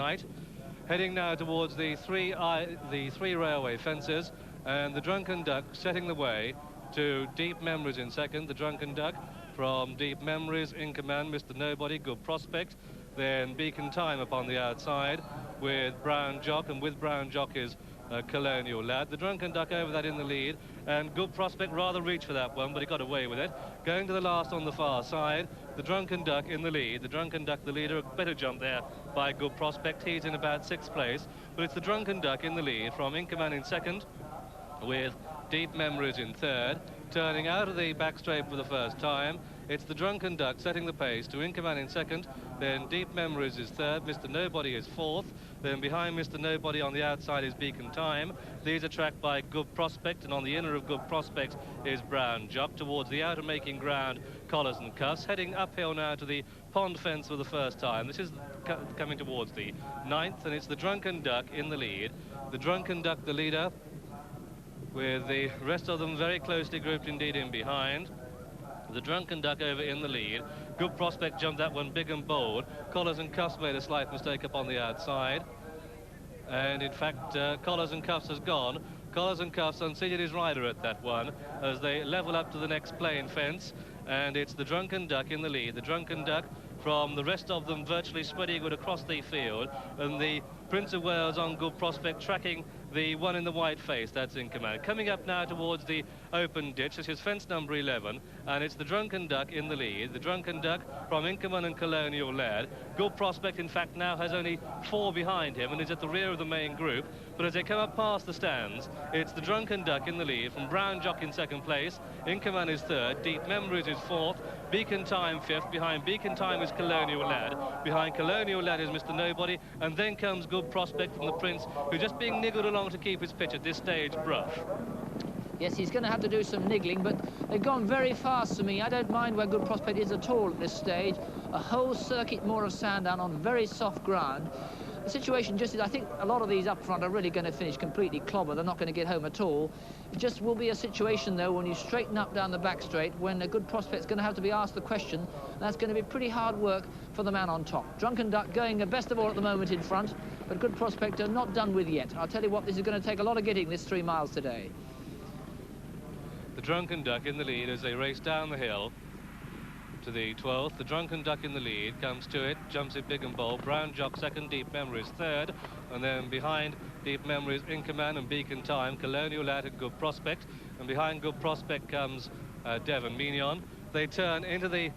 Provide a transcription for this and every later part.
night. Heading now towards the three railway fences, and the Drunken Duck setting the way to Deep Memories in second. The Drunken Duck from Deep Memories in command, Mr. Nobody, Good Prospect. Then Beacon Time upon the outside with Brown Jock, and with Brown Jock is Colonial Lad. The Drunken Duck over that in the lead, and Good Prospect rather reached for that one, but he got away with it. Going to the last on the far side, the Drunken Duck in the lead. The Drunken Duck, the leader, a better jump there by Good Prospect. He's in about 6th place, but it's the Drunken Duck in the lead from Inkerman in second, with Deep Memories in third. Turning out of the back straight for the first time, it's the Drunken Duck setting the pace to Inkerman in second, then Deep Memories is third, Mr. Nobody is fourth, then behind Mr. Nobody on the outside is Beacon Time. These are tracked by Good Prospect, and on the inner of Good Prospect is Brown Jock. Towards the outer making ground, Collars and Cuffs, heading uphill now to the pond fence for the first time. This is coming towards the 9th, and it's the Drunken Duck in the lead. The Drunken Duck, the leader, with the rest of them very closely grouped indeed in behind. The Drunken Duck over in the lead. Good Prospect jumped that one big and bold. Collars and Cuffs made a slight mistake up on the outside. And in fact, Collars and Cuffs has gone. Collars and Cuffs unseated his rider at that one as they level up to the next plain fence. And it's the Drunken Duck in the lead. The Drunken Duck from the rest of them virtually spreading it across the field. And the Prince of Wales on Good Prospect tracking the one in the white face, that's in command. Coming up now towards the open ditch, this is fence number 11, and it's the Drunken Duck in the lead. The Drunken Duck from Inkerman and Colonial Lad. Good Prospect, in fact, now has only 4 behind him and is at the rear of the main group. But as they come up past the stands, it's the Drunken Duck in the lead from Brown Jock in second place. Inkerman is third, Deep Memories is fourth, Beacon Time fifth. Behind Beacon Time is Colonial Lad. Behind Colonial Lad is Mr. Nobody, and then comes Good Prospect from the Prince, who's just being niggled along to keep his pitch at this stage, Brough. Yes, he's going to have to do some niggling, but they've gone very fast to me. I don't mind where Good Prospect is at all at this stage. A whole circuit more of Sandown on very soft ground. The situation just is, I think a lot of these up front are really going to finish completely clobbered. They're not going to get home at all. It just will be a situation, though, when you straighten up down the back straight, when a Good Prospect's going to have to be asked the question. That's going to be pretty hard work for the man on top. Drunken Duck going best of all at the moment in front, but Good Prospect are not done with yet. I'll tell you what, this is going to take a lot of getting this 3 miles today. The Drunken Duck in the lead as they race down the hill to the 12th. The Drunken Duck in the lead, comes to it, jumps it big and bold. Brown Jock second, Deep Memories third, and then behind Deep Memories Inkerman and Beacon Time, Colonial Lad and Good Prospect, and behind Good Prospect comes Devon Mignon. They turn into the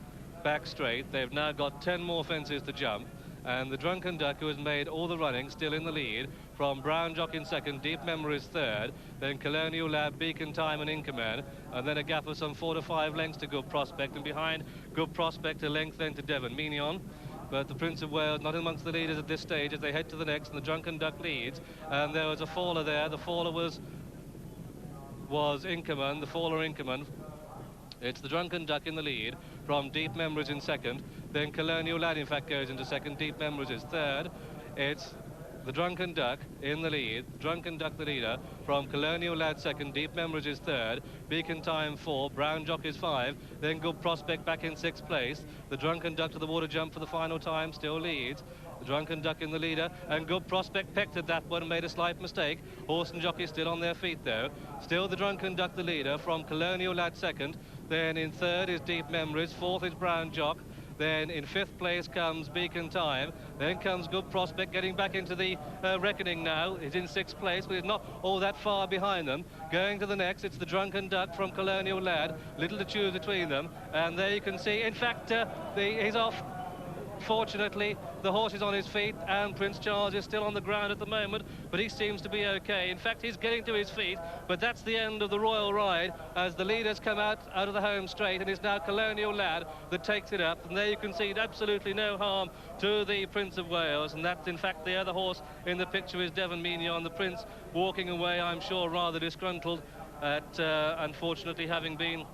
back straight. They've now got 10 more fences to jump, and the Drunken Duck, who has made all the running, still in the lead from Brown Jock in second, Deep Memories third, then Colonial Lad, Beacon Time and Inkerman, and then a gap of some 4 to 5 lengths to Good Prospect, and behind Good Prospect a length then to Devon Mignon. But the Prince of Wales not amongst the leaders at this stage as they head to the next, and the Drunken Duck leads, and there was a faller there. The faller was Inkerman, the faller Inkerman. It's the Drunken Duck in the lead from Deep Memories in second, then Colonial Lad in fact goes into second, Deep Memories is third. It's the Drunken Duck in the lead, Drunken Duck the leader from Colonial Lad second, Deep Memories is third, Beacon Time 4, Brown Jock is 5, then Good Prospect back in 6th place. The Drunken Duck to the water jump for the final time still leads. The Drunken Duck in the leader, and Good Prospect pecked at that one and made a slight mistake. Horse and jockey still on their feet though. Still the Drunken Duck the leader from Colonial Lad second, then in third is Deep Memories, 4th is Brown Jock. Then in 5th place comes Beacon Time. Then comes Good Prospect getting back into the reckoning now. He's in 6th place, but he's not all that far behind them. Going to the next, it's the Drunken Duck from Colonial Lad. Little to choose between them. And there you can see, in fact, he's off. Fortunately, the horse is on his feet, and Prince Charles is still on the ground at the moment, but he seems to be okay. In fact, he's getting to his feet, but that's the end of the royal ride as the leaders come out of the home straight, and it's now Colonial Lad that takes it up. And there you can see absolutely no harm to the Prince of Wales, and that's in fact the other horse in the picture is Devon Mignon, the Prince walking away, I'm sure, rather disgruntled at unfortunately having been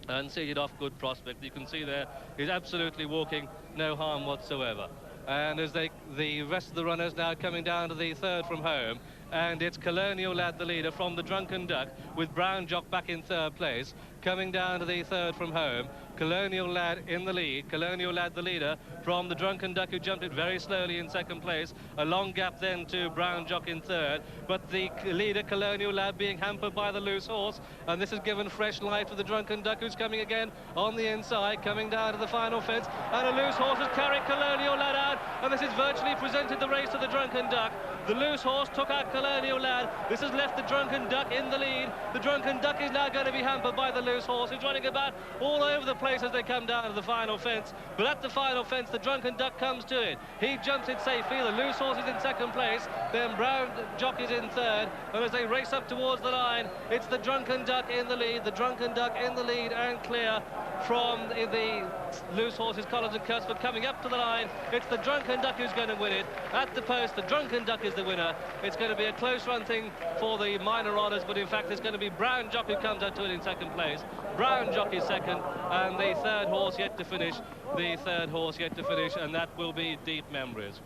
unseated off Good Prospect. You can see there he's absolutely walking no harm whatsoever. And as the rest of the runners now coming down to the 3rd from home, and it's Colonial Lad the leader from the Drunken Duck with Brown Jock back in 3rd place. Coming down to the 3rd from home, Colonial Lad in the lead. Colonial Lad the leader from the Drunken Duck, who jumped it very slowly in second place. A long gap then to Brown Jock in third, but the leader Colonial Lad being hampered by the loose horse, and this has given fresh life to the Drunken Duck, who's coming again on the inside, coming down to the final fence, and a loose horse has carried Colonial Lad out, and this has virtually presented the race to the Drunken Duck. The loose horse took out Colonial Lad. This has left the Drunken Duck in the lead. The Drunken Duck is now going to be hampered by the loose horse, who's running about all over the place as they come down to the final fence. But at the final fence, the Drunken Duck comes to it. He jumps it safely. The loose horse is in second place. Then Brown Jock is in third. And as they race up towards the line, it's the Drunken Duck in the lead. The Drunken Duck in the lead and clear from the loose horses, Collins and Cuthbert, coming up to the line. It's the Drunken Duck who's going to win it. At the post, the Drunken Duck is the winner. It's going to be a close run thing for the minor honours, but in fact it's going to be Brown Jock who comes out to it in second place. Brown Jock is second, and the third horse yet to finish. The third horse yet to finish, and that will be Deep Memories,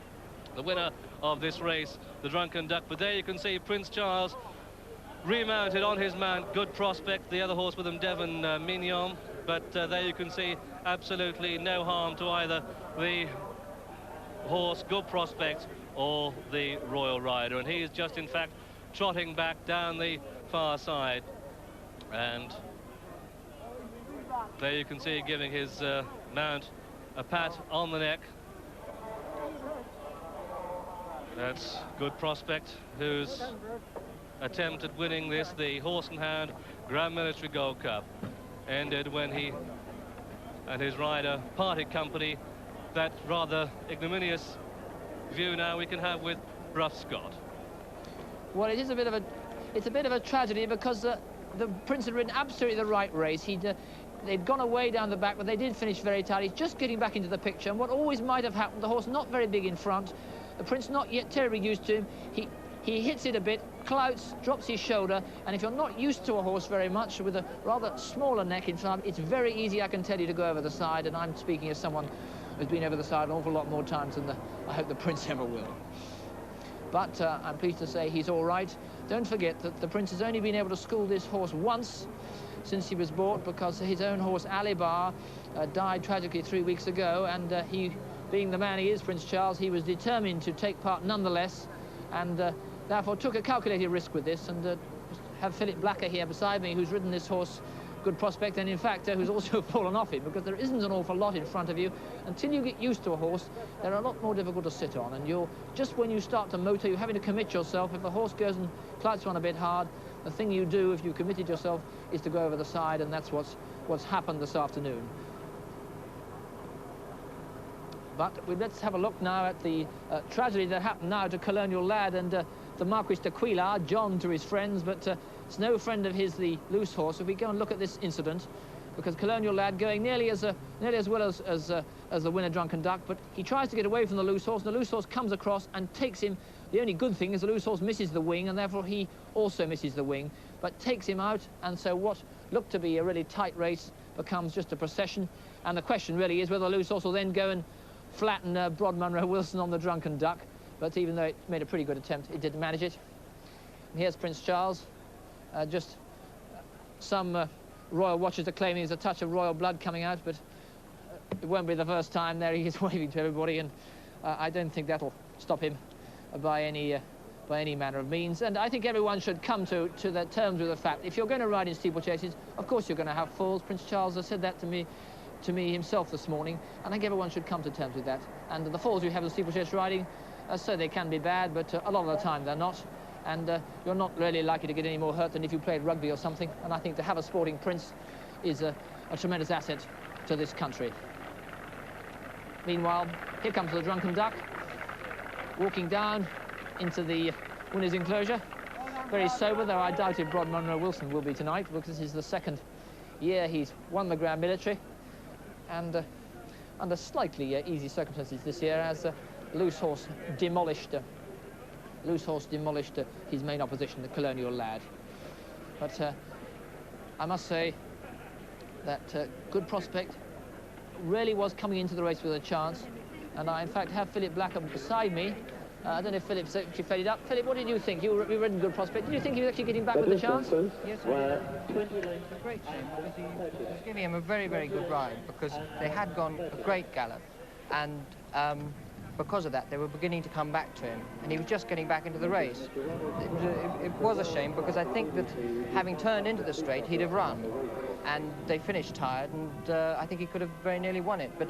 the winner of this race, the Drunken Duck. But there you can see Prince Charles remounted on his mount, Good Prospect, the other horse with him, Devon Mignon. But there you can see absolutely no harm to either the horse Good Prospect or the Royal Rider, and he is just in fact trotting back down the far side, and there you can see giving his mount a pat on the neck. That's Good Prospect, whose attempt at winning this, the Horse and Hound Grand Military Gold Cup, ended when he and his rider parted company. That rather ignominious view now we can have with Bruff Scott. Well, it is a bit of a tragedy, because the Prince had ridden absolutely the right race. They'd gone away down the back, but they did finish very tight. He's just getting back into the picture, and what always might have happened, the horse not very big in front, the Prince not yet terribly used to him. He hits it a bit, clouts, drops his shoulder, and if you're not used to a horse very much, with a rather smaller neck in front, it's very easy, I can tell you, to go over the side, and I'm speaking as someone who's been over the side an awful lot more times than I hope the Prince ever will. But I'm pleased to say he's all right. Don't forget that the Prince has only been able to school this horse once since he was bought, because his own horse, Alibar, died tragically 3 weeks ago, and he, being the man he is, Prince Charles, he was determined to take part nonetheless, and therefore took a calculated risk with this, and have Philip Blacker here beside me, who's ridden this horse, Good Prospect, and in fact who's also fallen off it, because there isn't an awful lot in front of you. Until you get used to a horse, they're a lot more difficult to sit on, and you're just when you start to motor, you're having to commit yourself. If the horse goes and clouts on a bit hard, the thing you do if you committed yourself is to go over the side, and that's what's happened this afternoon. But let's have a look now at the tragedy that happened now to Colonial Lad and the Marquis de Quillard, John to his friends, but it's no friend of his, the loose horse. If we go and look at this incident, because Colonial Lad going nearly as well as the winner Drunken Duck, but he tries to get away from the loose horse, and the loose horse comes across and takes him. The only good thing is the loose horse misses the wing, and therefore he also misses the wing, but takes him out, and so what looked to be a really tight race becomes just a procession, and the question really is whether the loose horse will then go and flatten Brod Munro Wilson on the Drunken Duck, but even though it made a pretty good attempt, it didn't manage it. And here's Prince Charles. Just some royal watchers are claiming there's a touch of royal blood coming out, but it won't be the first time. There he is waving to everybody, and I don't think that'll stop him by any manner of means. And I think everyone should come to the terms with the fact, if you're going to ride in steeplechases, of course you're going to have falls. Prince Charles has said that to me himself this morning, and I think everyone should come to terms with that. And the falls you have in steeplechase riding, so they can be bad, but a lot of the time they're not, and you're not really likely to get any more hurt than if you played rugby or something. And I think to have a sporting prince is a tremendous asset to this country. Meanwhile, here comes the Drunken Duck, walking down into the winner's enclosure, very sober, though I doubt if Brod Munro Wilson will be tonight, because this is the second year he's won the Grand Military, and under slightly easy circumstances this year, as Loose Horse demolished his main opposition, the Colonial Lad. But I must say that Good Prospect really was coming into the race with a chance, and I in fact have Philip Blacker beside me, I don't know if Philip's actually fed it up. Philip, what did you think? You ridden Good Prospect. Did you think he was actually getting back with the chance? Yes, I did. It's a great shame because he was giving him a very, very good ride because they had gone a great gallop, and because of that, they were beginning to come back to him, and he was just getting back into the race. It was a shame because I think that having turned into the straight, he'd have run, and they finished tired, and I think he could have very nearly won it, but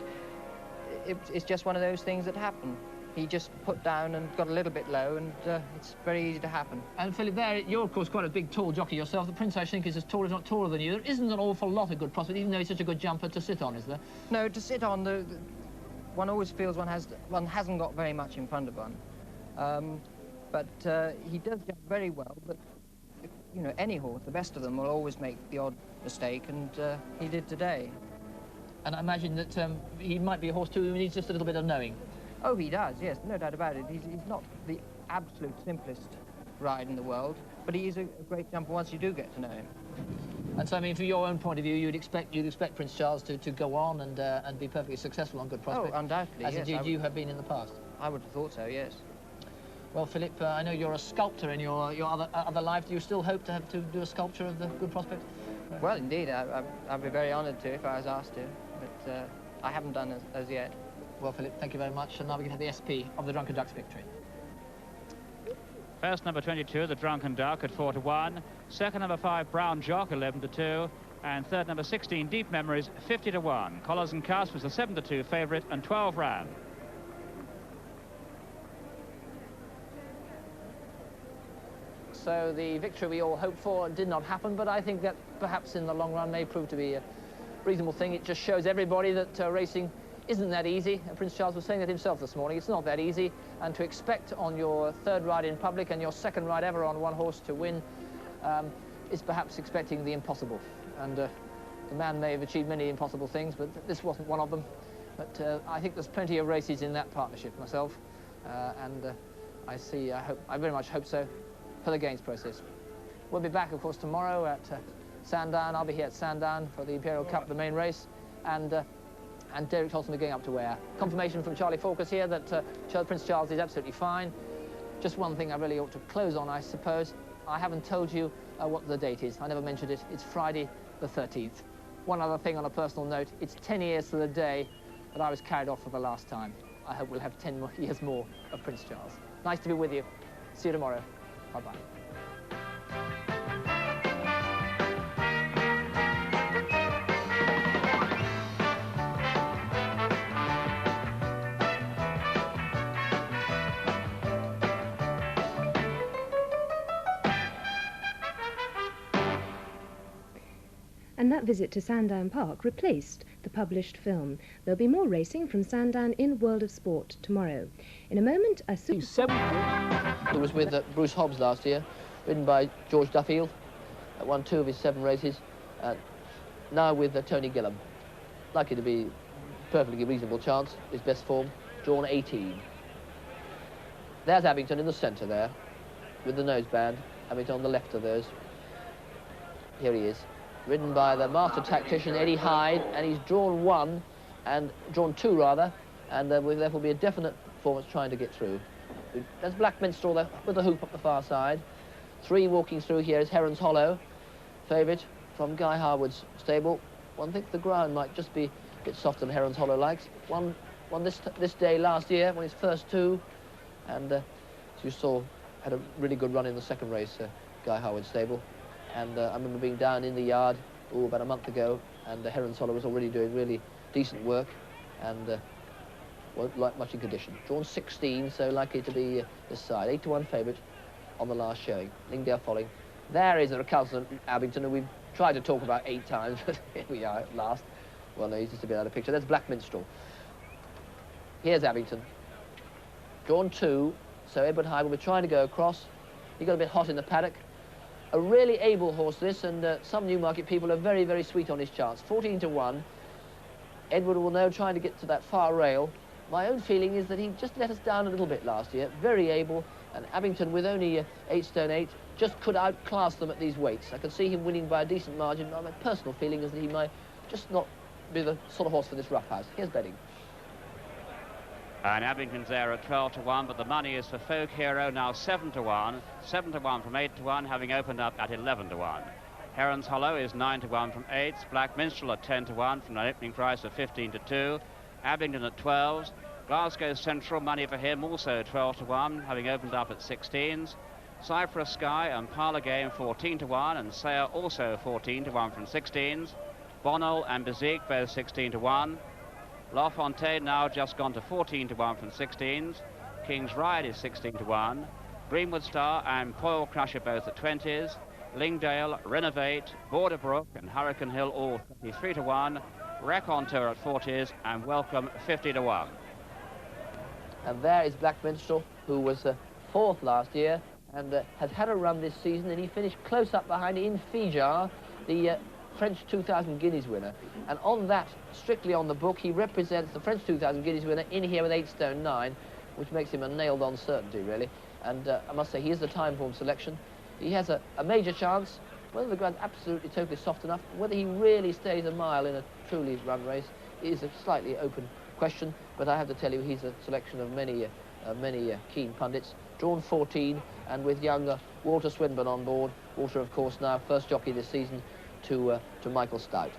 it's just one of those things that happen. He just put down and got a little bit low, and it's very easy to happen. And Philip, there, you're of course quite a big, tall jockey yourself. The Prince, I think, is as tall, if not taller than you. There isn't an awful lot of Good Prospect, even though he's such a good jumper, to sit on, is there? No, to sit on, one always feels one hasn't got very much in front of one. But he does jump very well, but, you know, any horse, the best of them, will always make the odd mistake, and he did today. And I imagine that he might be a horse too who needs just a little bit of knowing. Oh, he does, yes, no doubt about it. He's not the absolute simplest ride in the world, but he is a great jumper once you do get to know him. And so, I mean, from your own point of view, you'd expect Prince Charles to go on and be perfectly successful on Good Prospect. Oh, undoubtedly, as yes. indeed you have been in the past. I would have thought so, yes. Well, Philip, I know you're a sculptor in your other life. Do you still hope to have to do a sculpture of the Good Prospect? Well, indeed, I'd be very honoured to if I was asked to, but I haven't done as yet. Well, Philip, thank you very much. And now we can have the SP of the Drunken Duck's victory. First, number 22, the Drunken Duck at 4-1. Second, number 5, Brown Jock, 11-2. And third, number 16, Deep Memories, 50-1. Collars and Cusp was the 7-2 favourite, and 12 ran. So the victory we all hoped for did not happen, but I think that perhaps in the long run may prove to be a reasonable thing. It just shows everybody that racing isn't that easy. Prince Charles was saying that himself this morning. It's not that easy, and to expect on your third ride in public and your second ride ever on one horse to win is perhaps expecting the impossible. And the man may have achieved many impossible things, but this wasn't one of them. But I think there's plenty of races in that partnership myself, and I very much hope so for the gains process. We'll be back, of course, tomorrow at Sandown. I'll be here at Sandown for the Imperial Cup, the main race, and Derek Tolson will be going up to Ware. Confirmation from Charlie Falkers here that Prince Charles is absolutely fine. Just one thing I really ought to close on, I suppose. I haven't told you what the date is. I never mentioned it. It's Friday the 13th. One other thing on a personal note, it's 10 years to the day that I was carried off for the last time. I hope we'll have 10 years more of Prince Charles. Nice to be with you. See you tomorrow. Bye-bye. And that visit to Sandown Park replaced the published film. There'll be more racing from Sandown in World of Sport tomorrow. In a moment, a He was with Bruce Hobbs last year, ridden by George Duffield, won 2 of his 7 races. Now with Tony Gillam, likely to be perfectly reasonable chance. His best form, drawn 18. There's Abington in the centre there, with the noseband. Abington on the left of those. Here he is, ridden by the master tactician Eddie Hyde, and he's drawn 1, and drawn 2 rather, and there will therefore be a definite performance trying to get through. There's Black Minstrel there with the hoop up the far side. 3 walking through here is Heron's Hollow, favourite from Guy Harwood's stable. One thinks the ground might just be a bit softer than Heron's Hollow likes. Won this day last year, won his first 2, and as you saw, had a really good run in the second race, Guy Harwood's stable. And I remember being down in the yard about a month ago, and Heron's Hollow was already doing really decent work, and won't like much in condition. Drawn 16, so likely to be this side. 8-1 favourite on the last showing. Lingdale following. There is a recalcitrant Abington, who we've tried to talk about 8 times, but here we are at last. Well, no, he's just a bit out of picture. That's Black Minstrel. Here's Abington. Drawn 2, so Edward Hyde will be trying to go across. He got a bit hot in the paddock. A really able horse, this, and some Newmarket people are very, very sweet on his chance. 14-1. Edward will now trying to get to that far rail. My own feeling is that he just let us down a little bit last year. Very able, and Abington, with only 8 stone 8, just could outclass them at these weights. I can see him winning by a decent margin. My personal feeling is that he might just not be the sort of horse for this rough house. Here's betting. And Abington's there at 12 to 1, but the money is for Folk Hero, now 7 to 1. 7 to 1 from 8 to 1, having opened up at 11 to 1. Heron's Hollow is 9 to 1 from 8s. Black Minstrel at 10 to 1 from an opening price of 15 to 2. Abington at 12s. Glasgow Central, money for him, also 12 to 1, having opened up at 16s. Cyprus Sky and Parlour Game 14 to 1, and Sayer also 14 to 1 from 16s. Bonnell and Bezique both 16 to 1. La Fontaine now just gone to 14 to 1 from 16s. King's Ride is 16 to 1. Greenwood Star and Poil Crusher both at 20s. Lingdale, Renovate, Borderbrook and Hurricane Hill all 33 to 1. Raconteur at 40s and Welcome 50 to 1. And there is Black Minstrel, who was fourth last year and has had a run this season, and he finished close up behind in Fijar, the French 2,000 guineas winner. And on that, strictly on the book, he represents the French 2,000 guineas winner in here with 8 stone 9, which makes him a nailed-on certainty, really. And I must say, he is the time-form selection. He has a major chance. Whether the ground's absolutely totally soft enough, whether he really stays a mile in a truly run race, is a slightly open question. But I have to tell you, he's a selection of many keen pundits. Drawn 14, and with young Walter Swinburne on board. Walter, of course, now first jockey this season to Michael Stout.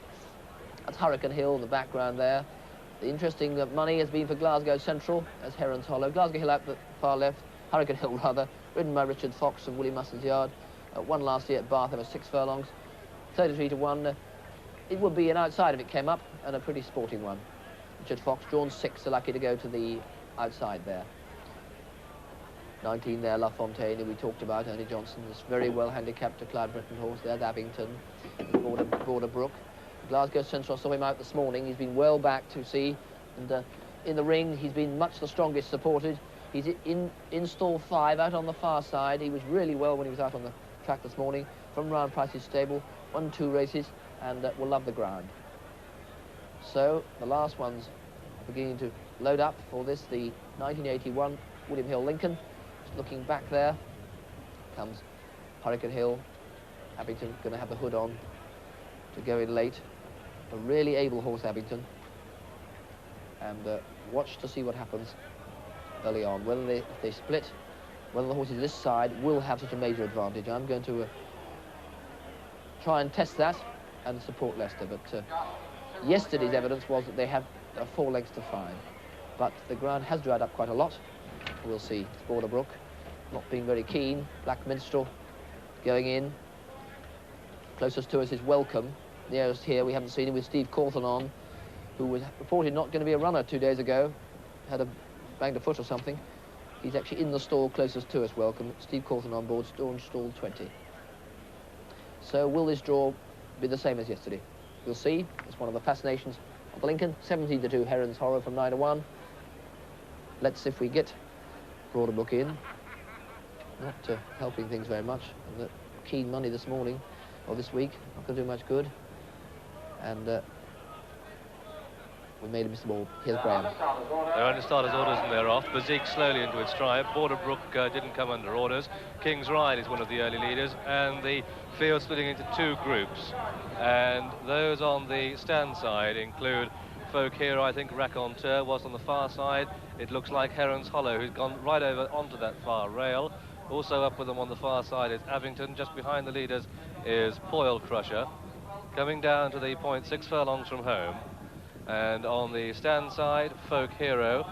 That's Hurricane Hill in the background there. The interesting money has been for Glasgow Central as Heron's Hollow. Glasgow Hill out the far left, Hurricane Hill rather, ridden by Richard Fox of Willie Mustard's Yard. Won last year at Bath over 6 furlongs, 33 to 1. It would be an outside if it came up, and a pretty sporting one. Richard Fox, drawn 6, so lucky to go to the outside there. 19 there, La Fontaine, who we talked about, Ernie Johnson, this very well handicapped to Clyde Britton horse there, Abington, Borderbrook. Glasgow Central, saw him out this morning. He's been well back to see, and in the ring, he's been much the strongest supported. He's in stall 5, out on the far side. He was really well when he was out on the track this morning, from Ryan Price's stable, won 2 races, and will love the ground. So, the last ones are beginning to load up for this, the 1981 William Hill Lincoln. Looking back there comes Hurricane Hill. Abington going to have the hood on to go in late. A really able horse, Abington, and watch to see what happens early on. Whether if they split, whether the horses this side will have such a major advantage. I'm going to try and test that and support Leicester, but yesterday's evidence was that they have 4 lengths to 5, but the ground has dried up quite a lot. We'll see. Borderbrook not being very keen. Black Minstrel going in. Closest to us is Welcome. Nearest here, we haven't seen him, with Steve Cawthon on, who was reported not going to be a runner 2 days ago. Had a banged a foot or something. He's actually in the stall closest to us, Welcome. Steve Cawthon on board, stall 20. So will this draw be the same as yesterday? We'll see. It's one of the fascinations of the Lincoln. 17 to 2, Heron's Horror from 9 to 1. Let's see if we get Borderbrook in. Not helping things very much. And the keen money this morning, or this week, not going to do much good. And we made a miss the ball. Here's Graham. They're under starters' orders and they're off. Bezique slowly into its stride. Borderbrook didn't come under orders. King's Ride is one of the early leaders, and the field splitting into 2 groups. And those on the stand side include Folk Hero, I think Raconteur was on the far side. It looks like Heron's Hollow, who's gone right over onto that far rail. Also up with them on the far side is Abington. Just behind the leaders is Poil Crusher. Coming down to the point 6 furlongs from home. And on the stand side, Folk Hero.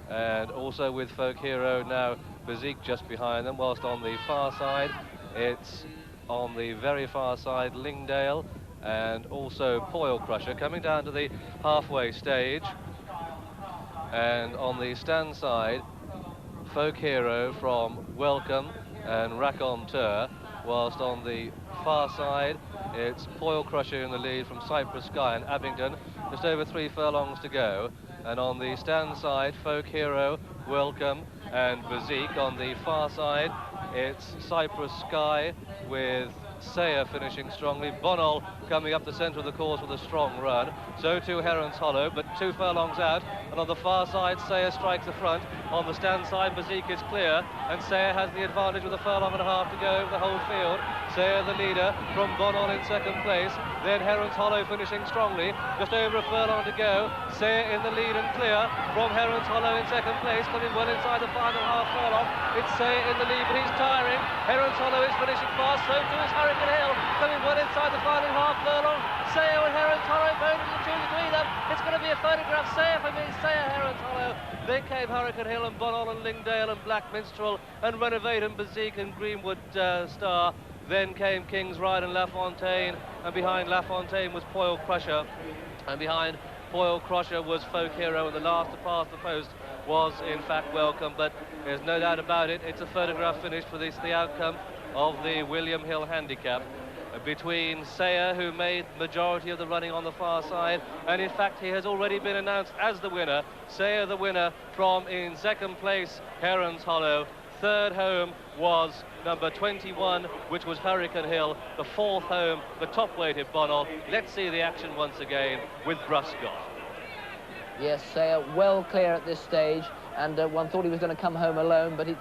And also with Folk Hero now Bezique just behind them. Whilst on the far side, it's on the very far side, Lingdale. And also Poil Crusher coming down to the halfway stage. And on the stand side, Folk Hero from Welcome and Raconteur, whilst on the far side it's Poil Crusher in the lead from Cyprus Sky and Abington, just over 3 furlongs to go. And on the stand side, Folk Hero, Welcome and Bezique. On the far side it's Cyprus Sky with Sayer finishing strongly. Bonol coming up the centre of the course with a strong run. So too Heron's Hollow, but 2 furlongs out. And on the far side, Sayer strikes the front. On the stand side, Bezique is clear. And Sayer has the advantage with a furlong and a half to go over the whole field. Sayer the leader from Bonol in second place. Then Heron's Hollow finishing strongly. Just over a furlong to go. Sayer in the lead and clear from Heron's Hollow in second place. Coming well inside the final half furlong. It's Sayer in the lead, but he's tiring. Heron's Hollow is finishing fast. So too is Hurricane Hill. Coming well inside the final half furlong. Sayer and Heron's Hollow both in the two between them. It's going to be a photograph. Sayer for me. Sayer, Heron's Hollow. Then came Hurricane Hill and Bonol and Lingdale and Black Minstrel and Renovate and Bezique and Greenwood Star. Then came King's Ride and LaFontaine, and behind LaFontaine was Poil Crusher, and behind Poil Crusher was Folk Hero, and the last to pass the post was in fact Welcome. But there's no doubt about it, it's a photograph finish for this, the outcome of the William Hill Handicap, between Sayer, who made majority of the running on the far side, and in fact he has already been announced as the winner. Sayer the winner from in second place Heron's Hollow. Third home was number 21, which was Hurricane Hill. The fourth home, the top-weighted Bonol. Let's see the action once again with Bruscott. Yes, Sayer well clear at this stage, and one thought he was going to come home alone, but he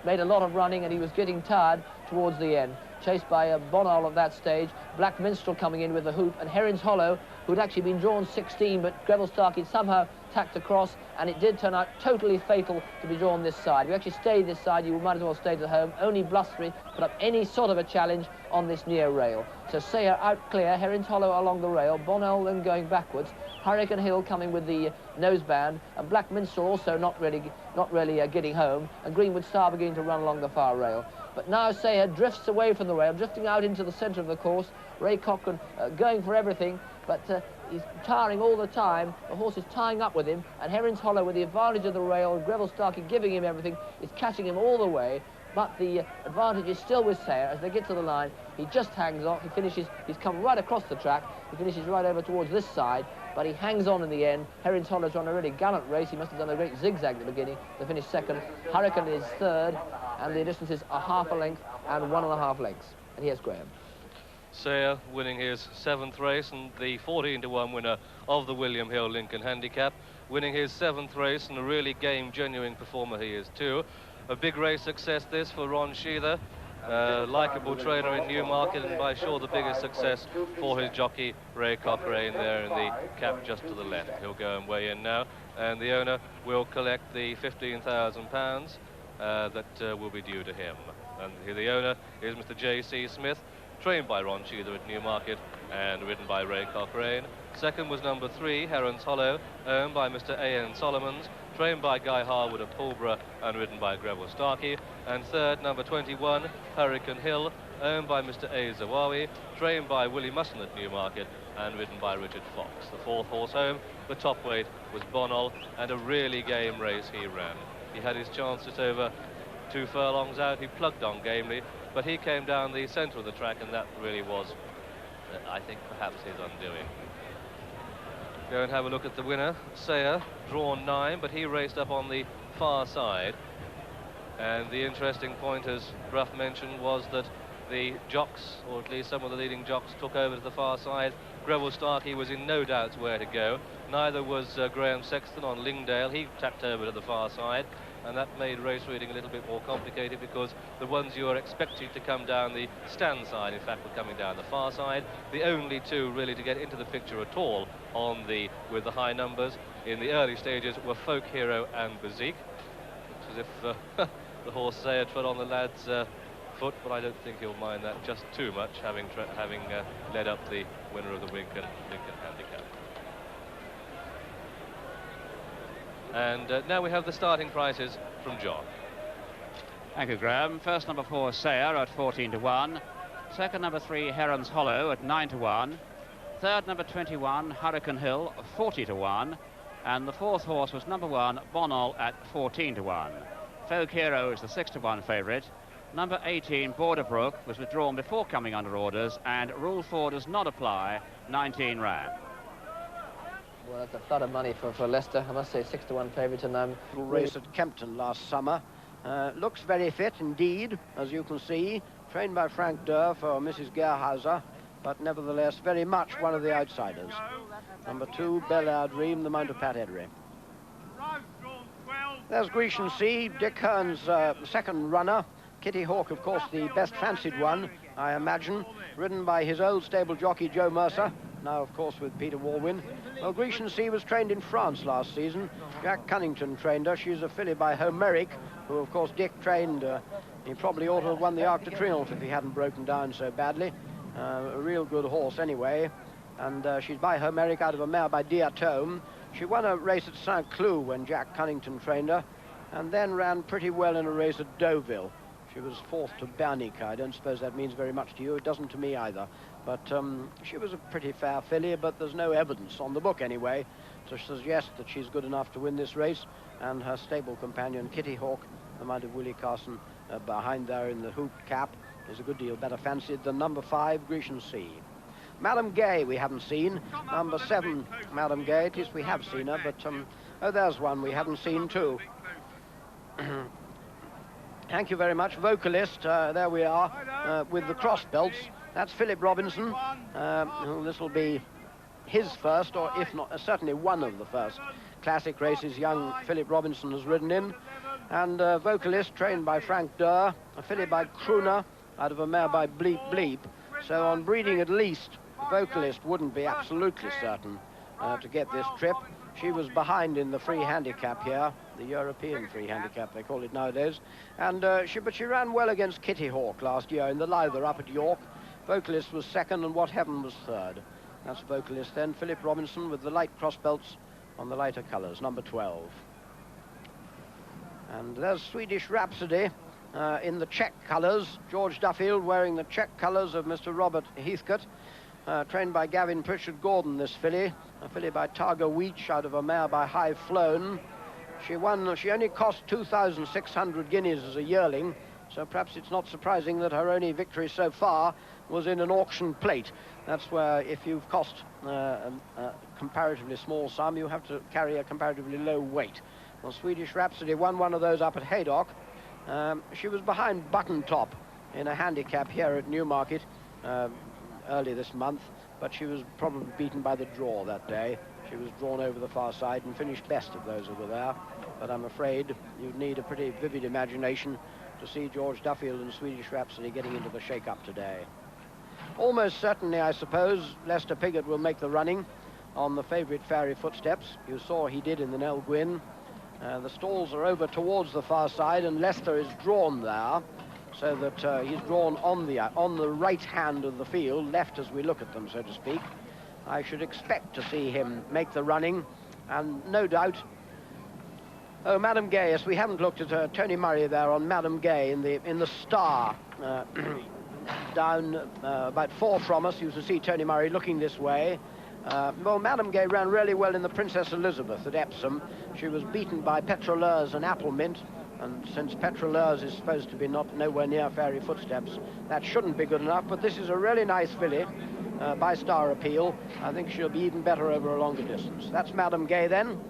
made a lot of running and he was getting tired towards the end. Chased by Bonol at that stage, Black Minstrel coming in with the hoop, and Heron's Hollow, who'd actually been drawn 16, but Greville Starkey somehow tacked across, and it did turn out totally fatal to be drawn this side. You actually stayed this side, you might as well stay to home. Only Blustery put up any sort of a challenge on this near rail. So Sayer out clear, Heron's Hollow along the rail, Bonol then going backwards, Hurricane Hill coming with the noseband, and Black Minstrel also not really getting home, and Greenwood Star beginning to run along the far rail. But now Sayer drifts away from the rail, drifting out into the centre of the course. Ray Cochrane going for everything, but he's tiring all the time. The horse is tying up with him, and Heron's Hollow, with the advantage of the rail, Greville Starkey giving him everything, is catching him all the way. But the advantage is still with Sayer. As they get to the line, he just hangs on. He finishes, he's come right across the track. He finishes right over towards this side, but he hangs on in the end. Heron's Hollow's run a really gallant race. He must have done a great zigzag at the beginning to finish second. Hurricane is third, and the distance is a half a length and 1.5 lengths. And here's Graham. Sayer winning his 7th race and the 14-to-1 winner of the William Hill Lincoln Handicap, winning his 7th race, and a really game-genuine performer he is too. A big race success this for Ron Sheether, likeable trainer in Newmarket, and by sure the biggest success for his jockey Ray Cochrane there in the cap just to the left. He'll go and weigh in now, and the owner will collect the £15,000 that will be due to him. And the owner is Mr. J.C. Smith, trained by Ron Sheether at Newmarket and ridden by Ray Cochrane. Second was number 3, Heron's Hollow, owned by Mr. A.N. Solomons, trained by Guy Harwood of Pulborough and ridden by Greville Starkey. And third, number 21, Hurricane Hill, owned by Mr. A. Zawawi, trained by Willie Musson at Newmarket and ridden by Richard Fox. The fourth horse home, the top weight, was Bonol, and a really game race he ran. He had his chance just over 2 furlongs out. He plugged on gamely, but he came down the centre of the track, and that really was, I think, perhaps his undoing. Go and have a look at the winner, Sayer, drawn 9, but he raced up on the far side. And the interesting point, as Bruff mentioned, was that the jocks, or at least some of the leading jocks, took over to the far side. Greville Starkey was in no doubt where to go. Neither was Graham Sexton on Lingdale. He tapped over to the far side, and that made race reading a little bit more complicated, because the ones you are expecting to come down the stand side, in fact, were coming down the far side. The only two really to get into the picture at all with the high numbers in the early stages were Folk Hero and Bezique. It's as if the horse Sayer trod on the lad's foot, but I don't think he'll mind that just too much, having led up the winner of the Lincoln Handicap. And now we have the starting prices from John. Thank you, Graham. First, number 4, Sayer at 14-to-1. Second, number 3, Heron's Hollow at 9-to-1. Third, number 21, Hurricane Hill, 40-to-1. And the fourth horse was number 1, Bonol, at 14-to-1. Folk Hero is the 6-to-1 favourite. Number 18, Borderbrook, was withdrawn before coming under orders, and Rule 4 does not apply, 19 ran. Well, that's a lot of money for Leicester. I must say, 6-to-1 favourite, and race at Kempton last summer. Looks very fit indeed, as you can see, trained by Frank Durr for Mrs. Gerhauser, but nevertheless very much one of the outsiders. Number 2, Bel-Air-Dream, the mount of Pat Eddery. There's Grecian Sea, Dick Hearn's second runner. Kitty Hawk, of course, the best fancied one, I imagine, ridden by his old stable jockey Joe Mercer, now, of course, with Peter Walwyn. Well, Grecian Sea was trained in France last season. Jack Cunnington trained her. She's a filly by Homeric, who, of course, Dick trained. He probably ought to have won the Arc de Triomphe if he hadn't broken down so badly. A real good horse, anyway. And she's by Homeric out of a mare by Diatome. She won a race at Saint-Cloud when Jack Cunnington trained her, and then ran pretty well in a race at Deauville. She was 4th to Bernic. I don't suppose that means very much to you. It doesn't to me either. But she was a pretty fair filly, but there's no evidence on the book anyway to suggest that she's good enough to win this race. And her stable companion, Kitty Hawk, the mount of Willie Carson, behind there in the hoop cap, is a good deal better fancied than number 5, Grecian Sea. Madame Gay we haven't seen. Number 7, Madame Gay, at least we have seen her, but oh, there's one we haven't seen too. Thank you very much. Vocalist, there we are, with the cross belts. That's Philip Robinson. This will be his first, or if not, certainly one of the first classic races young Philip Robinson has ridden in. And Vocalist, trained by Frank Durr, a filly by Crooner, out of a mare by Bleep Bleep. So on breeding at least, Vocalist wouldn't be absolutely certain to get this trip. She was behind in the free handicap here, the European free handicap they call it nowadays. And but she ran well against Kitty Hawk last year in the Lyther up at York. Vocalist was second and What Heaven was third. That's Vocalist then. Philip Robinson with the light cross belts on the lighter colours, number 12. And there's Swedish Rhapsody in the Czech colours. George Duffield wearing the Czech colours of Mr. Robert Heathcote. Trained by Gavin Pritchard Gordon, this filly. A filly by Targa Weech out of a mare by High Flown. She only cost 2,600 guineas as a yearling, so perhaps it's not surprising that her only victory so far was in an auction plate. That's where if you've cost a comparatively small sum, you have to carry a comparatively low weight. Well, Swedish Rhapsody won one of those up at Haydock. She was behind Button Top in a handicap here at Newmarket early this month, but she was probably beaten by the draw that day. She was drawn over the far side and finished best of those who were there. But I'm afraid you'd need a pretty vivid imagination to see George Duffield and Swedish Rhapsody getting into the shake-up today. Almost certainly, I suppose, Lester Piggott will make the running on the favourite Fairy Footsteps. You saw he did in the Nell Gwyn. The stalls are over towards the far side, and Lester is drawn there, so that he's drawn on the right hand of the field, left as we look at them, so to speak. I should expect to see him make the running, and no doubt. Oh, Madame Gay, yes, we haven't looked at Tony Murray there on Madame Gay in the Star, down about 4 from us. You can see Tony Murray looking this way. Well, Madame Gay ran really well in the Princess Elizabeth at Epsom. She was beaten by Petroleurs and Applemint, and since Petroleurs is supposed to be nowhere near Fairy Footsteps, that shouldn't be good enough. But this is a really nice filly by Star Appeal. I think she'll be even better over a longer distance. That's Madame Gay then.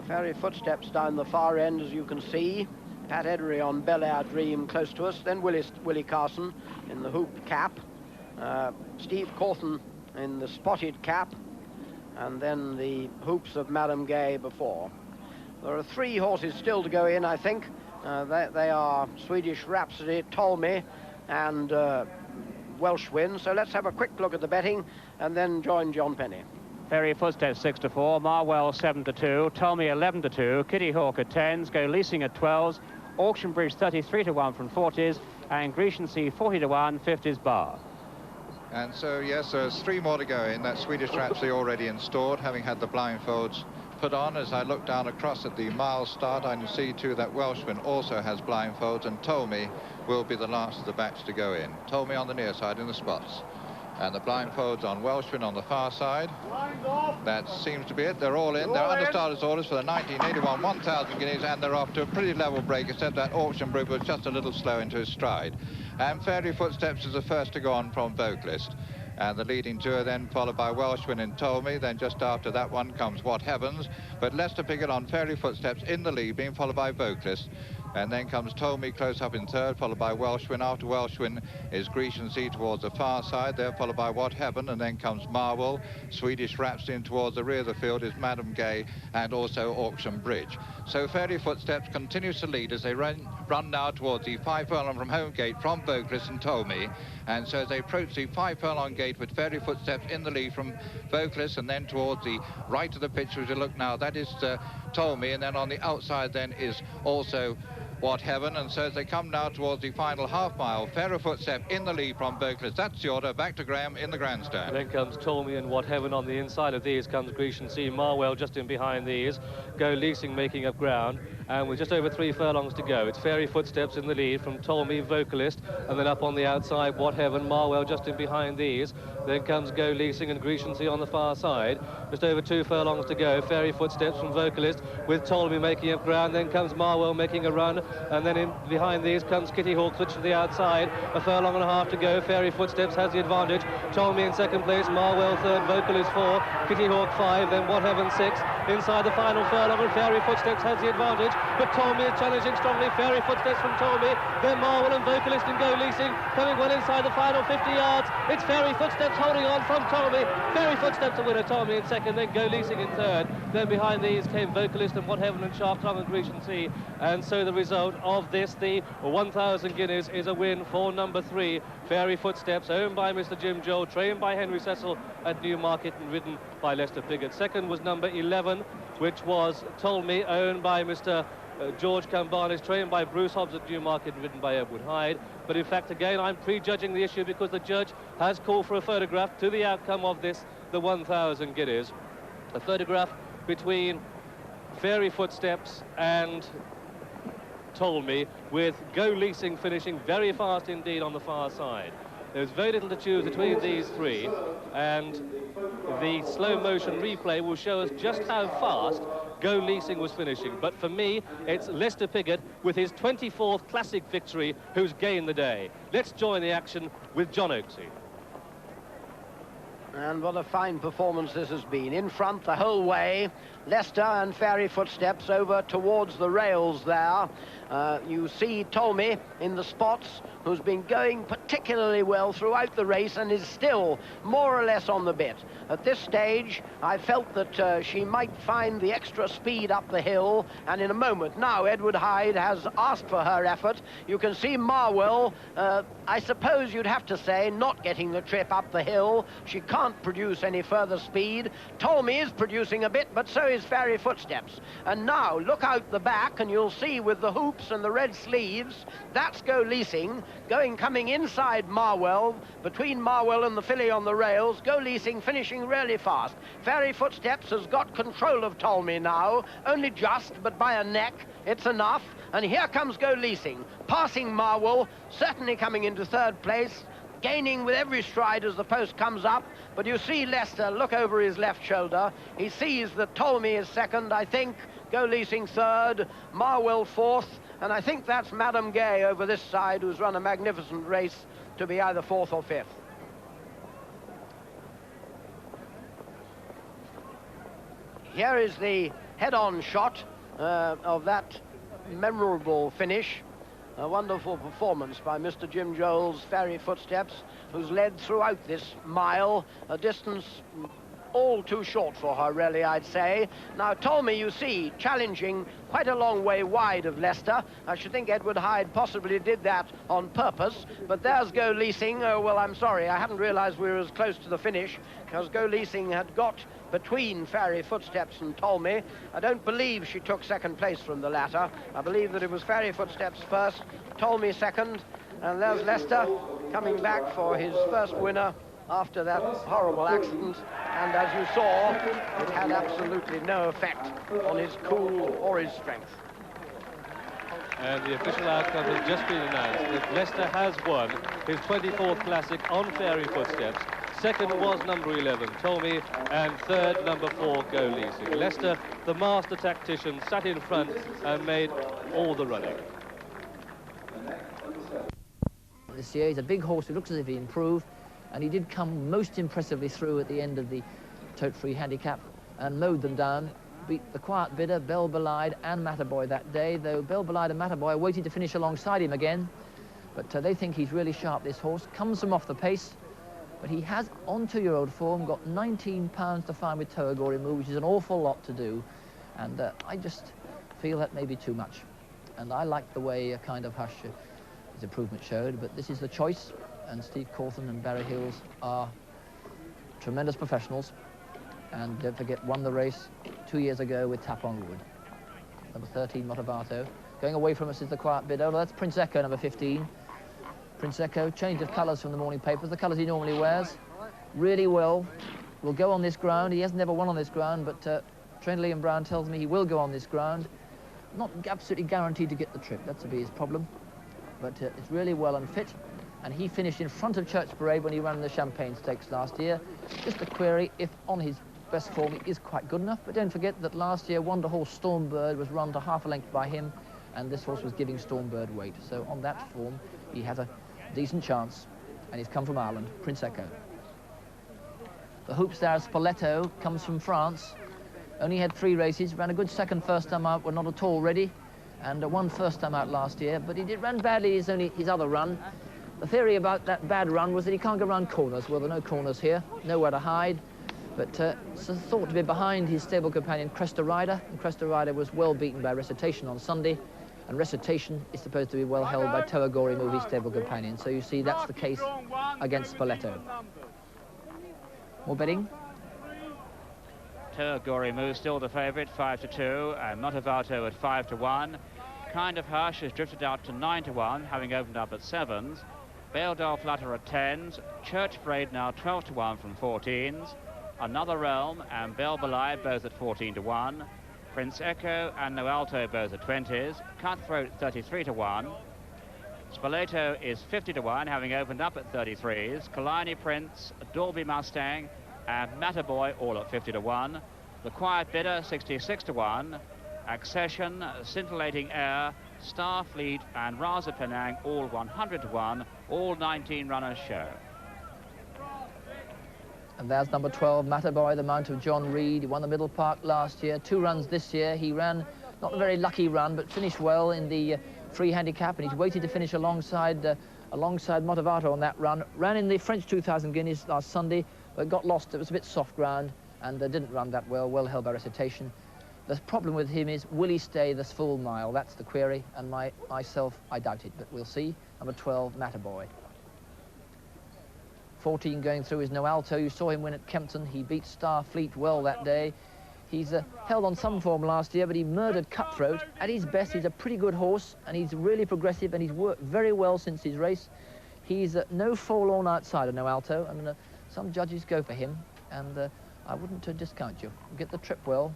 Fairy Footsteps down the far end, as you can see. Pat Eddery on Bel-Air-Dream close to us. Then Willie Carson in the hoop cap. Steve Cawthon in the spotted cap. And then the hoops of Madame Gay before. There are 3 horses still to go in, I think. They are Swedish Rhapsody, Tolmy, and Welsh Win. So let's have a quick look at the betting and then join John Penny. Fairy Footsteps 6-4, Marwell 7-2, Tolmy 11-2, Kitty Hawk at 10s, Go Leasing at 12s, Auction Bridge 33-1 from 40s, and Grecian Sea 40-1, 50s bar. And so, yes, there's 3 more to go in. That Swedish Rhapsody already installed, having had the blindfolds put on. As I look down across at the mile start, I can see too that Welshman also has blindfolds, and Tolmy will be the last of the batch to go in. Tolmy on the near side in the spots, and the blindfolds on Welshman on the far side. That seems to be it. They're all in. They're understarters orders for the 1981 1,000 guineas, and they're off to a pretty level break, except that Auction Brig was just a little slow into his stride. And Fairy Footsteps is the first to go on from Vocalist. And the leading two are then followed by Welshman and Tolmy. Then just after that one comes What Heavens. But Lester Piggott on Fairy Footsteps in the lead, being followed by Vocalist. And then comes To-Agori-Mou close up in third, followed by Welshwin. After Welshwin is Grecian Sea towards the far side, there followed by What Heaven, and then comes Marwell. Swedish Rhapsody, and towards the rear of the field is Madam Gay and also Auction Bridge. So Fairy Footsteps continues to lead as they run now towards the 5 furlong from home gate from Vocalist and To-Agori-Mou. And so as they approach the 5 furlong gate with Fairy Footsteps in the lead from Vocalist, and then towards the right of the pitch as you look now, that is To-Agori-Mou, and then on the outside then is also What Heaven. And so as they come now towards the final half mile, Fairy Footstep in the lead from Vocalist. That's the order. Back to Graham in the grandstand. Then comes To-Agori-Mou and What Heaven. On the inside of these comes Grecian Sea. Marwell just in behind these. Go Leasing making up ground. And with just over 3 furlongs to go, it's Fairy Footsteps in the lead from To-Agori-Mou, Vocalist, and then up on the outside, What Heaven, Marwell just in behind these. Then comes Go Leasing and Grecian Sea on the far side. Just over 2 furlongs to go, Fairy Footsteps from Vocalist with To-Agori-Mou making up ground. Then comes Marwell making a run, and then in behind these comes Kitty Hawk, switch to the outside. A furlong and a half to go. Fairy Footsteps has the advantage. To-Agori-Mou in second place, Marwell third, Vocalist 4, Kitty Hawk 5, then What Heaven 6. Inside the final furlong, and Fairy Footsteps has the advantage. But To-Agori-Mou is challenging strongly. Fairy Footsteps from To-Agori-Mou, then Marwell and Vocalist and Go Leasing coming well inside the final 50 yards. It's Fairy Footsteps holding on from To-Agori-Mou. Fairy Footsteps the winner, To-Agori-Mou in second, then Go Leasing in third. Then behind these came Vocalist and What Heaven and Sharp Tongue and Grecian Sea. And so the result of this, the 1,000 guineas, is a win for number 3, Fairy Footsteps, owned by Mr. Jim Joel, trained by Henry Cecil at Newmarket and ridden by Lester Piggott. Second was number 11, which was To-Agori-Mou, owned by Mr. George Cambanis, trained by Bruce Hobbs at Newmarket and ridden by Edward Hyde. But in fact, again, I'm prejudging the issue because the judge has called for a photograph to the outcome of this, the 1,000 guineas. A photograph between Fairy Footsteps and To-Agori-Mou, with Go Leasing finishing very fast indeed on the far side. There's very little to choose between these three, and the slow motion replay will show us just how fast Go Leasing was finishing. But for me, it's Lester Piggott with his 24th classic victory who's gained the day. Let's join the action with John Oaksey. And what a fine performance this has been. In front the whole way, Lester and Fairy Footsteps over towards the rails there. You see To-Agori-Mou in the spots, who's been going particularly well throughout the race and is still more or less on the bit. At this stage, I felt that she might find the extra speed up the hill, and in a moment now Edward Hyde has asked for her effort. You can see Marwell, I suppose you'd have to say, not getting the trip up the hill. She can't produce any further speed. To-Agori-Mou is producing a bit, but so is Fairy Footsteps. And now look out the back and you'll see with the hoops and the red sleeves, that's Go Leasing, coming inside Marwell, between Marwell and the filly on the rails. Go Leasing finishing really fast. Fairy Footsteps has got control of To-Agori-Mou now, only just, but by a neck, it's enough. And here comes Go Leasing, passing Marwell, certainly coming into third place, gaining with every stride as the post comes up. But you see Lester look over his left shoulder. He sees that To-Agori-Mou is second, I think, Go Leasing third, Marwell fourth, and I think that's Madam Gay over this side, who's run a magnificent race, to be either fourth or fifth. Here is the head-on shot of that memorable finish. A wonderful performance by Mr. Jim Joel's Fairy Footsteps, who's led throughout this mile, a distance all too short for her, really, I'd say. Now, To-Agori-Mou, you see, challenging quite a long way wide of Lester. I should think Edward Hyde possibly did that on purpose, but there's Go Leasing. Oh, well, I'm sorry, I hadn't realized we were as close to the finish, because Go Leasing had got between Fairy Footsteps and To-Agori-Mou. I don't believe she took second place from the latter. I believe that it was Fairy Footsteps first, To-Agori-Mou second, and there's Lester coming back for his first winner after that horrible accident, and as you saw, it had absolutely no effect on his cool or his strength. And the official outcome has just been announced that Lester has won his 24th classic on Fairy Footsteps. Second was number 11, To-Agori-Mou, and third, number 4, Go Leasing. Lester, the master tactician, sat in front and made all the running. This year, he's a big horse who looks as if he improved, and he did come most impressively through at the end of the To-Agori-Handicap and mowed them down. beat the quiet bidder, Belle Belide and Matterboy that day, though Belle Belide and Matterboy are waiting to finish alongside him again. But they think he's really sharp, this horse. Comes from off the pace, but he has, on 2-year-old form, got 19 pounds to find with To-Agori-Mou, which is an awful lot to do. And I just feel that may be too much. And I like the way a kind of hush his improvement showed, but this is the choice. And Steve Cawthon and Barry Hills are tremendous professionals. And don't forget, won the race 2 years ago with Tap on Wood. Number 13, Motivato. Going away from us is the quiet bidder. Well, that's Prince Echo, number 15. Prince Echo, change of colours from the morning papers, the colours he normally wears. Really well. Will go on this ground. He has never won on this ground, but Trainer Liam Brown tells me he will go on this ground. Not absolutely guaranteed to get the trip. That's to be his problem. But it's really well and fit. And he finished in front of Church Parade when he ran the Champagne Stakes last year. Just a query if on his best form he is quite good enough. But don't forget that last year Wonder Horse Stormbird was run to half a length by him, and this horse was giving Stormbird weight. So on that form he has a decent chance, and he's come from Ireland, Prince Echo. The Hoop Star Spoleto comes from France. Only had 3 races, ran a good second first time out, were not at all ready, and won first time out last year, but he did run badly his other run. The theory about that bad run was that he can't go around corners. Well, there are no corners here, nowhere to hide, but it's thought to be behind his stable companion Cresta Rider, and Cresta Rider was well beaten by Recitation on Sunday, and Recitation is supposed to be well held by To-Agori-Mou, his stable companion. So you see that's the case against Spoleto. More betting. To-Agori-Mou still the favourite, 5-2, and Motivato at 5-1. Kind of Hush has drifted out to 9-1, having opened up at 7s. Bale Flutter at 10s. Church Parade now 12-1 from 14s. Another Realm and Belle Belide both at 14-1. Prince Echo and No Alto both at 20s. Cutthroat 33-1. Spoleto is 50-1, having opened up at 33s. Kalani Prince, Dolby Mustang and Matterboy all at 50-1. The Quiet Bidder 66-1. Accession, Scintillating Air, Starfleet and Raza Penang all 100-1. All 19 runners show. And there's number 12, Matterboy, the mount of John Reed. He won the Middle Park last year, 2 runs this year. He ran, not a very lucky run, but finished well in the free handicap, and he's waited to finish alongside Motivato on that run. Ran in the French 2000 Guineas last Sunday, but got lost. It was a bit soft ground, and didn't run that well, well held by Recitation. The problem with him is, will he stay this full mile? That's the query, and myself, I doubt it, but we'll see. Number 12, Matterboy. 14 going through is No Alto. You saw him win at Kempton. He beat Starfleet well that day. He's held on some form last year, but he murdered Cutthroat. At his best, he's a pretty good horse, and he's really progressive, and he's worked very well since his race. He's no forlorn outsider, No Alto, and some judges go for him, and I wouldn't discount you. Get the trip well.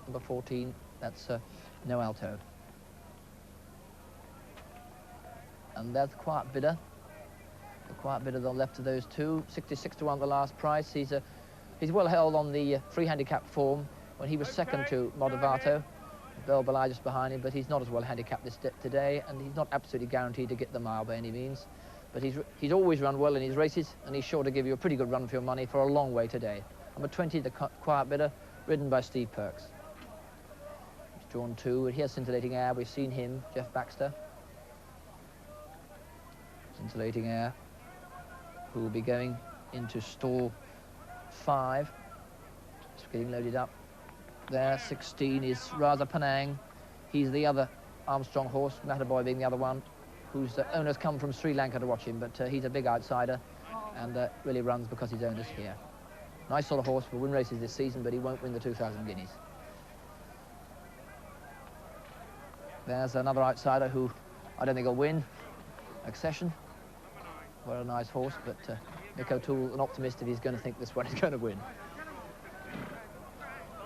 Number 14, that's No Alto. And that's Quiet Bidder. The Quiet Bidder, the left of those two, 66-1 the last price. He's well held on the free handicap form when he was second to Motivato. Belle Belide just behind him, but he's not as well handicapped today, and he's not absolutely guaranteed to get the mile by any means. But he's always run well in his races, and he's sure to give you a pretty good run for your money for a long way today. Number 20, the Quiet Bidder, ridden by Steve Perks. He's drawn 2, and here's Scintillating Air. We've seen him, Jeff Baxter. Scintillating Air, who will be going into stall 5. Just getting loaded up. There, 16 is Raza Penang. He's the other Armstrong horse, Matterboy being the other one, whose owners come from Sri Lanka to watch him, but he's a big outsider and really runs because his owner's here. Nice sort of horse for win races this season, but he won't win the 2000 Guineas. There's another outsider who I don't think will win, Accession. Well, a nice horse, but Nick O'Toole, an optimist if he's going to think this one is going to win.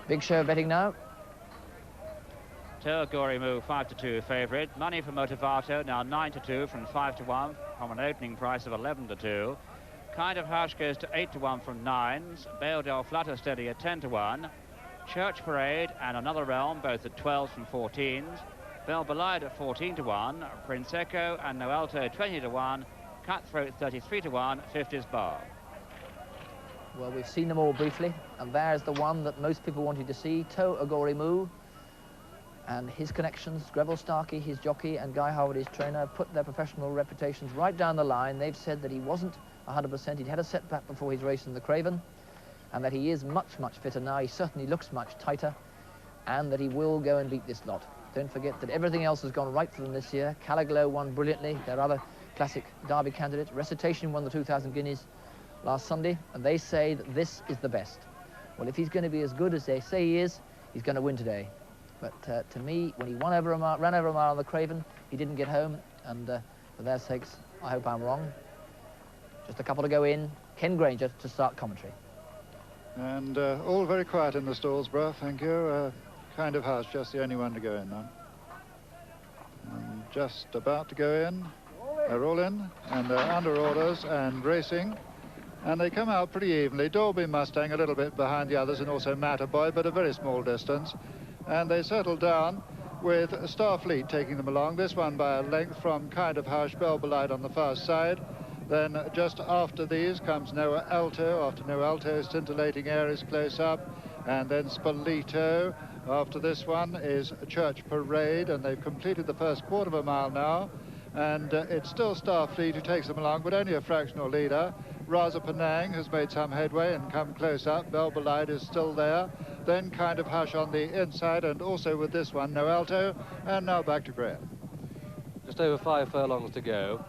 Big show betting now. To-Agori-Mou 5-2 favourite. Money for Motivato now 9-2 from 5-1 from an opening price of 11-2. Kind of Hush goes to 8-1 from 9s. Bale Flutter steady at 10-1. Church Parade and Another Realm both at 12s from 14s. Belle Belide at 14-1. Prince Echo and No Alto 20-1. Cutthroat 33-1. 50s bar. Well, we've seen them all briefly, and there's the one that most people wanted to see, To-Agori-Mou. And his connections, Greville Starkey, his jockey, and Guy Howard, his trainer, put their professional reputations right down the line. They've said that he wasn't 100%. He'd had a setback before his race in the Craven, and that he is much, much fitter now. He certainly looks much tighter, and that he will go and beat this lot. Don't forget that everything else has gone right for them this year. Calaglow won brilliantly, their other classic Derby candidate. Recitation won the 2,000 guineas last Sunday, and they say that this is the best. Well, if he's going to be as good as they say he is, he's going to win today. But to me, when he ran over a mile on the Craven, he didn't get home, and for their sakes, I hope I'm wrong. Just a couple to go in. Ken Granger to start commentary. And all very quiet in the stalls, bruh, thank you. Kind of hush, just the only one to go in now. And just about to go in. They're all in, and they're under orders and racing. And they come out pretty evenly. Dalby Mustang a little bit behind the others, and also Matterboy, but a very small distance. And they settle down with Starfleet taking them along, this one by a length from Kind of Hush, Belbelide on the far side. Then just after these comes Noah Alto. After Noah Alto, Scintillating Air is close up. And then Spolito. After this one is Church Parade, and they've completed the first quarter of a mile now. And it's still Starfleet who takes them along, but only a fractional leader. Raza Penang has made some headway and come close up. Belbelide is still there. Then Kind of Hush on the inside, and also with this one, No Alto. And now back to Graham. Just over 5 furlongs to go.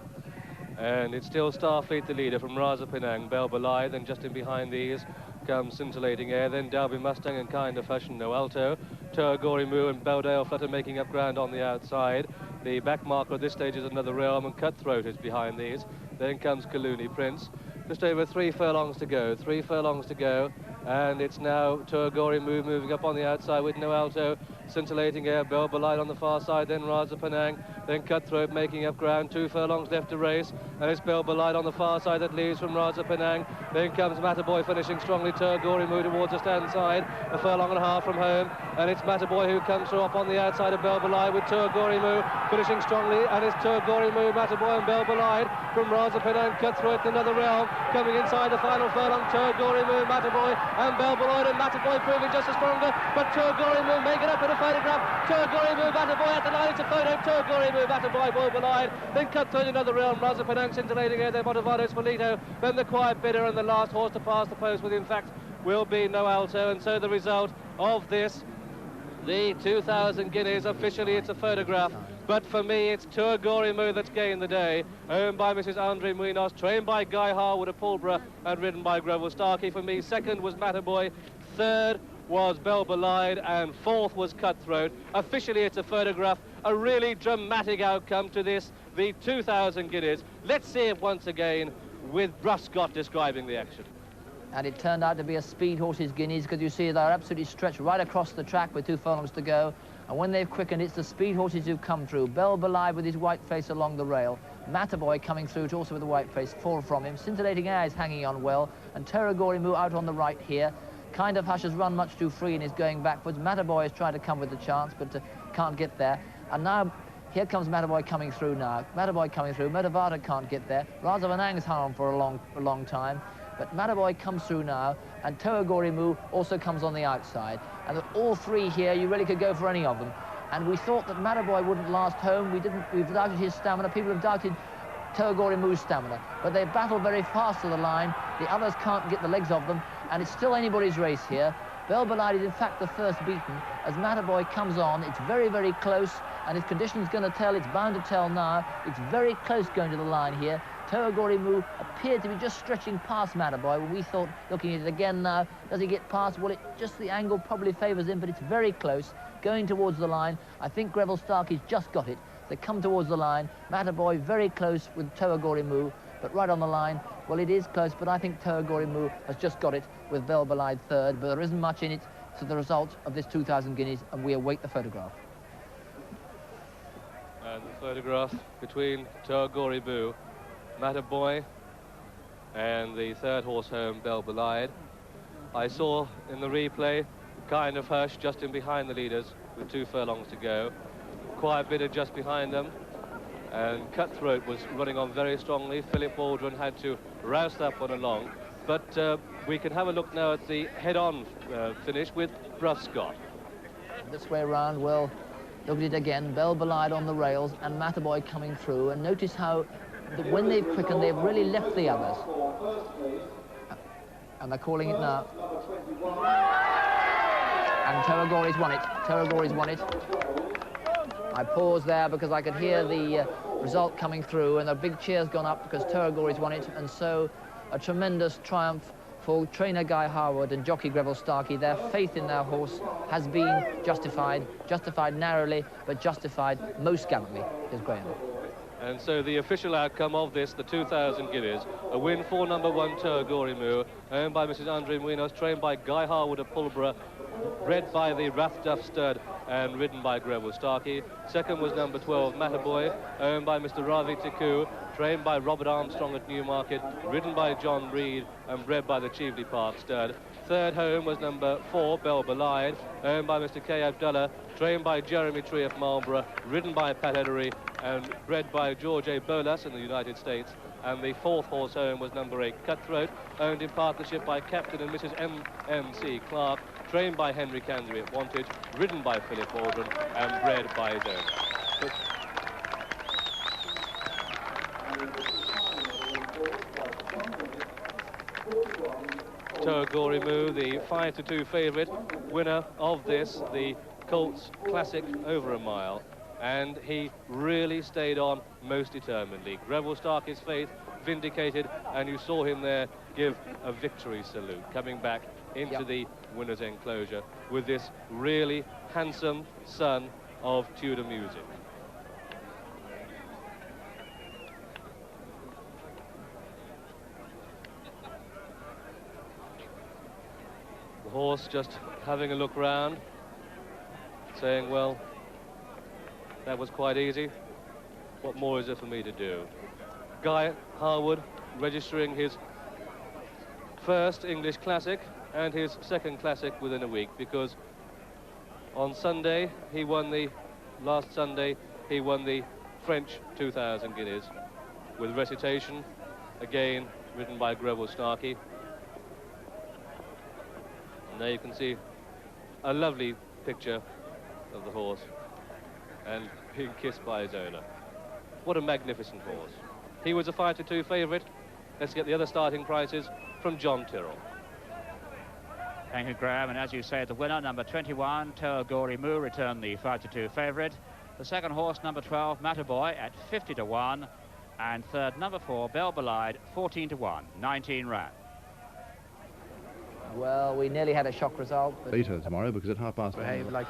And it's still Starfleet the leader from Raza Penang, Belbelide, and just in behind these comes Scintillating Air, then Derby Mustang and Kind of Hush and No Alto. To-Agori-Mou and Beldale Flutter making up ground on the outside. The back marker at this stage is Another Realm, and Cutthroat is behind these. Then comes Kaluni Prince. Just over 3 furlongs to go, 3 furlongs to go, and it's now To-Agori-Mou moving up on the outside with No Alto, Scintillating Air, Belbelide on the far side, then Raza Penang, then Cutthroat making up ground, 2 furlongs left to race, and it's Belbelide on the far side that leaves from Raza Penang. Then comes Matterboy finishing strongly, To-Agori-Mou towards the stand side, a furlong and a half from home, and it's Matterboy who comes through up on the outside of Belbelide with To-Agori-Mou finishing strongly, and it's To-Agori-Mou, Matterboy and Belbelide from Raza Penang, Cutthroat, Another Realm, coming inside the final furlong, To-Agori-Mou, Matterboy and Belbelide, and Matterboy proving just as stronger, but To-Agori-Mou make it up in a photograph. To-Agori-Mou, Matterboy at the line, it's a photo. To-Agori-Mou, Matterboy, Belbelide, then Cutthroat, Another Realm, Raza Penang, Scintillating Air, then Motivado, Spolito, then the Quiet Bidder, and the last horse to pass the post with, in fact, will be No Alto. And so the result of this, the 2,000 guineas, officially it's a photograph, but for me it's To-Agori-Mou that's gained the day, owned by Mrs. Andre Munoz, trained by Guy Harwood of Pulborough and ridden by Greville Starkey. For me, second was Matterboy, third was Belbelide, and fourth was Cutthroat. Officially it's a photograph, a really dramatic outcome to this, the 2,000 guineas. Let's see it once again with Russ Scott describing the action. And it turned out to be a Speed Horses Guineas, because you see they're absolutely stretched right across the track with 2 furlongs to go. And when they've quickened, it's the Speed Horses who've come through. Belbelide with his white face along the rail. Matterboy coming through, also with the white face, 4 from him. Scintillating Air is hanging on well. And To-Agori-Mou out on the right here. Kind of Hush has run much too free and is going backwards. Matterboy is trying to come with the chance, but can't get there. And now, here comes Matterboy coming through now. Matterboy coming through. Motivado can't get there. Raza Penang's hung on for a long time. But Matterboy comes through now, and To-Agori-Mou also comes on the outside. And that all 3 here, you really could go for any of them. And we thought that Matterboy wouldn't last home. We've doubted his stamina. People have doubted To-Agori-Mou's stamina. But they battle very fast to the line. The others can't get the legs of them. And it's still anybody's race here. Belbelide is in fact the first beaten. As Matterboy comes on, it's very, very close. And if condition's going to tell, it's bound to tell now. It's very close going to the line here. To-Agori-Mou appeared to be just stretching past Matterboy when we thought, looking at it again now, does he get past? Well, just the angle probably favours him, but it's very close, going towards the line. I think Greville Starkey's just got it. They come towards the line. Matterboy very close with To-Agori-Mou, but right on the line. Well, it is close, but I think To-Agori-Mou has just got it with Belbelide third, but there isn't much in it. So the result of this 2,000 guineas, and we await the photograph. And the photograph between To-Agori-Mou, Matterboy, and the third horse home, Belbelide. I saw in the replay Kind of Hush just in behind the leaders with 2 furlongs to go. Quiet Bidder just behind them, and Cutthroat was running on very strongly. Philip Baldwin had to rouse that one along. But we can have a look now at the head-on finish with Bruscott. This way round, well, look at it again. Bell Belied on the rails and Mataboy coming through. And notice how when they've quickened, they've really left the others. And they're calling it now. And To-Agori's won it. To-Agori's won it. I paused there because I could hear the result coming through, and the big cheers gone up because To-Agori's won it. And so a tremendous triumph for trainer Guy Harwood and jockey Greville Starkey. Their faith in their horse has been justified narrowly, but justified most gallantly, is Graham. And so the official outcome of this, the 2,000 guineas, a win for number 1 To-Agori-Mou, owned by Mrs. Andre Munoz, trained by Guy Harwood of Pulborough, bred by the Rathduff stud and ridden by Greville Starkey. Second was number 12 Mataboy, owned by Mr. Ravi Tiku, trained by Robert Armstrong at Newmarket, ridden by John Reed and bred by the Cheveley Park stud. Third home was number 4 Bell Belied, owned by Mr. K. Abdullah, trained by Jeremy Tree of Marlborough, ridden by Pat Edery and bred by George A. Bolas in the United States. And the fourth horse home was number 8 Cutthroat, owned in partnership by Captain and Mrs. M.C. Clark, trained by Henry Cansby at Wantage, ridden by Philip Waldron and bred by his own. To-Agori-Mou, the 5-2 favourite, winner of this, the Colts Classic over a mile, and he really stayed on most determinedly. Greville Starkey's faith vindicated, and you saw him there give a victory salute, coming back into the winner's enclosure with this really handsome son of Tudor music. The horse just having a look round, saying, well, that was quite easy. What more is there for me to do? Guy Harwood registering his first English Classic and his second Classic within a week, because on Sunday he won last Sunday he won the French 2,000 guineas with Recitation, again ridden by Greville Starkey. And there you can see a lovely picture of the horse and being kissed by his owner. What a magnificent horse. He was a 5-2 favourite. Let's get the other starting prices from John Tyrrel. Thank you, Graham. And as you say, the winner, number 21, To-Agori-Mou, returned the 5-2 favourite. The second horse, number 12, Mataboy, at 50-1. And third, number 4, Bell Belied, 14-1, 19 ran. Well, we nearly had a shock result. But later tomorrow, because at 8:30... behave like